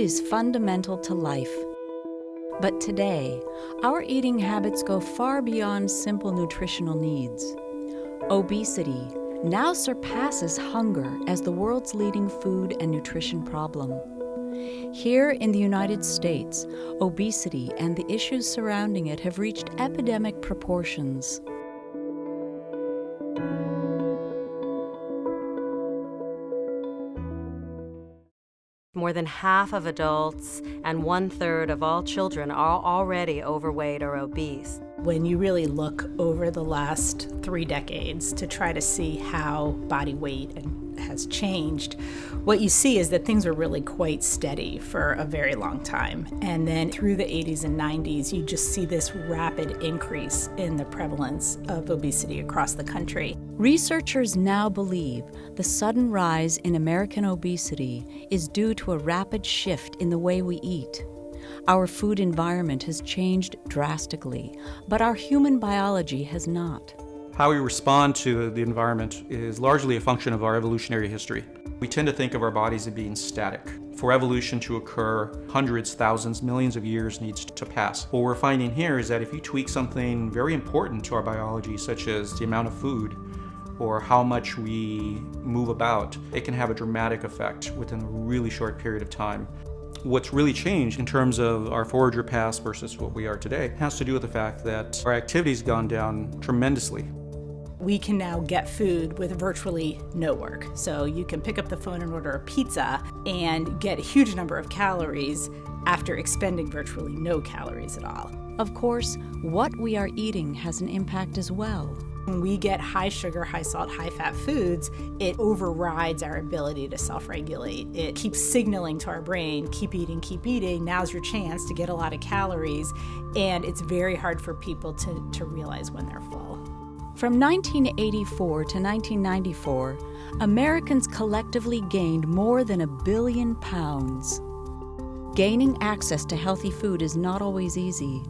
Food is fundamental to life. But today, our eating habits go far beyond simple nutritional needs. Obesity now surpasses hunger as the world's leading food and nutrition problem. Here in the United States, obesity and the issues surrounding it have reached epidemic proportions. More than half of adults and 1/3 of all children are already overweight or obese. When you really look over the last 3 decades to try to see how body weight has changed, what you see is that things are really quite steady for a very long time. And then through the 80s and 90s, you just see this rapid increase in the prevalence of obesity across the country. Researchers now believe the sudden rise in American obesity is due to a rapid shift in the way we eat. Our food environment has changed drastically, but our human biology has not. How we respond to the environment is largely a function of our evolutionary history. We tend to think of our bodies as being static. For evolution to occur, hundreds, thousands, millions of years needs to pass. What we're finding here is that if you tweak something very important to our biology, such as the amount of food or how much we move about, it can have a dramatic effect within a really short period of time. What's really changed in terms of our forager past versus what we are today has to do with the fact that our activity's gone down tremendously. We can now get food with virtually no work. So you can pick up the phone and order a pizza and get a huge number of calories after expending virtually no calories at all. Of course, what we are eating has an impact as well. When we get high sugar, high salt, high fat foods, it overrides our ability to self-regulate. It keeps signaling to our brain, keep eating, now's your chance to get a lot of calories, and it's very hard for people to realize when they're full. From 1984 to 1994, Americans collectively gained more than 1 billion pounds. Gaining access to healthy food is not always easy.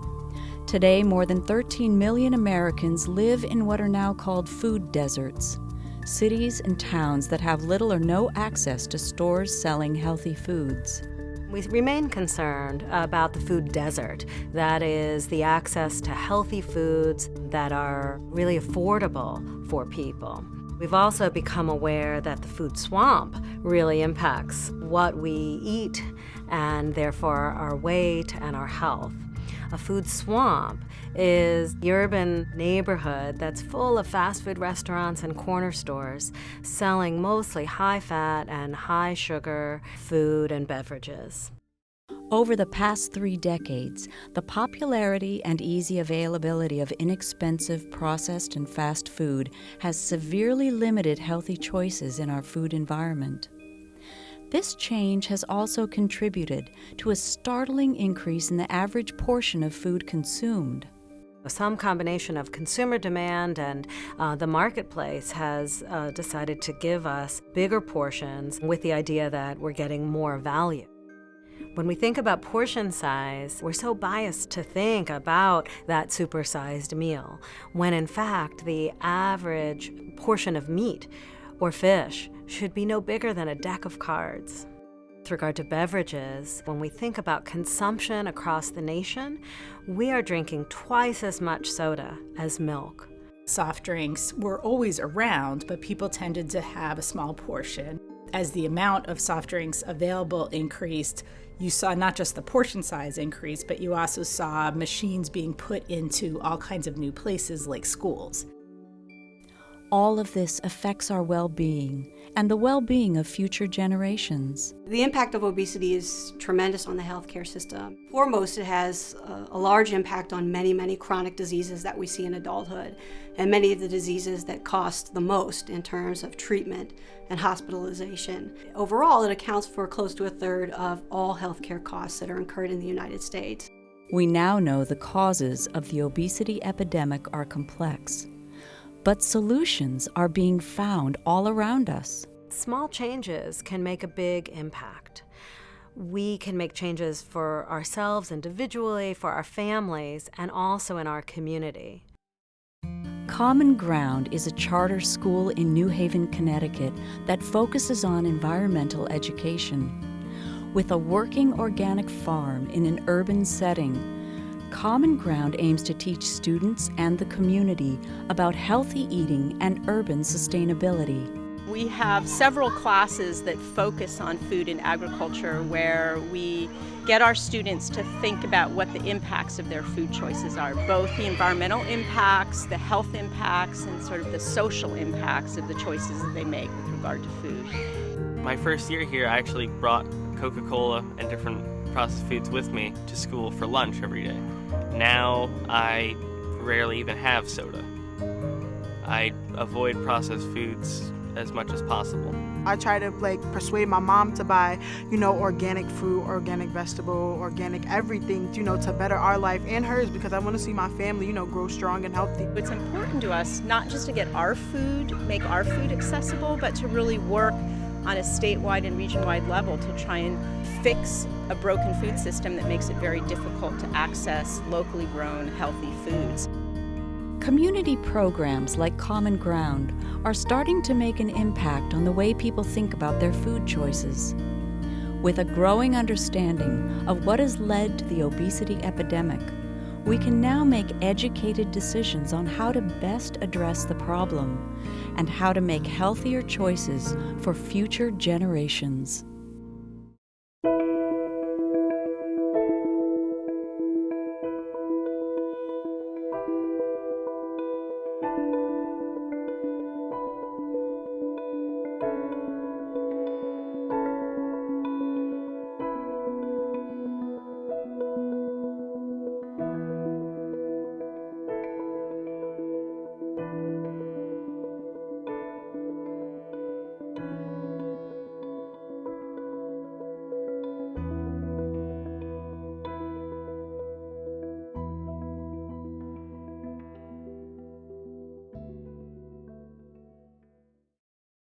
Today, more than 13 million Americans live in what are now called food deserts, cities and towns that have little or no access to stores selling healthy foods. We remain concerned about the food desert, that is, the access to healthy foods that are really affordable for people. We've also become aware that the food swamp really impacts what we eat and therefore our weight and our health. A food swamp is the urban neighborhood that's full of fast food restaurants and corner stores selling mostly high-fat and high-sugar food and beverages. Over the past 3 decades, the popularity and easy availability of inexpensive processed and fast food has severely limited healthy choices in our food environment. This change has also contributed to a startling increase in the average portion of food consumed. Some combination of consumer demand and the marketplace has decided to give us bigger portions with the idea that we're getting more value. When we think about portion size, we're so biased to think about that supersized meal, when in fact the average portion of meat or fish should be no bigger than a deck of cards. With regard to beverages, when we think about consumption across the nation, we are drinking twice as much soda as milk. Soft drinks were always around, but people tended to have a small portion. As the amount of soft drinks available increased, you saw not just the portion size increase, but you also saw machines being put into all kinds of new places like schools. All of this affects our well-being and the well-being of future generations. The impact of obesity is tremendous on the healthcare system. Foremost, it has a large impact on many chronic diseases that we see in adulthood, and many of the diseases that cost the most in terms of treatment and hospitalization. Overall, it accounts for close to 1/3 of all healthcare costs that are incurred in the United States. We now know the causes of the obesity epidemic are complex, but solutions are being found all around us. Small changes can make a big impact. We can make changes for ourselves individually, for our families, and also in our community. Common Ground is a charter school in New Haven, Connecticut that focuses on environmental education. With a working organic farm in an urban setting, Common Ground aims to teach students and the community about healthy eating and urban sustainability. We have several classes that focus on food and agriculture where we get our students to think about what the impacts of their food choices are, both the environmental impacts, the health impacts, and sort of the social impacts of the choices that they make with regard to food. My first year here, I actually brought Coca-Cola and different processed foods with me to school for lunch every day. Now I rarely even have soda. I avoid processed foods as much as possible. I try to persuade my mom to buy, organic fruit, organic vegetable, organic everything, to better our life and hers, because I want to see my family, grow strong and healthy. It's important to us not just to get our food, make our food accessible, but to really work on a statewide and region-wide level to try and fix a broken food system that makes it very difficult to access locally grown, healthy foods. Community programs like Common Ground are starting to make an impact on the way people think about their food choices. With a growing understanding of what has led to the obesity epidemic, we can now make educated decisions on how to best address the problem and how to make healthier choices for future generations.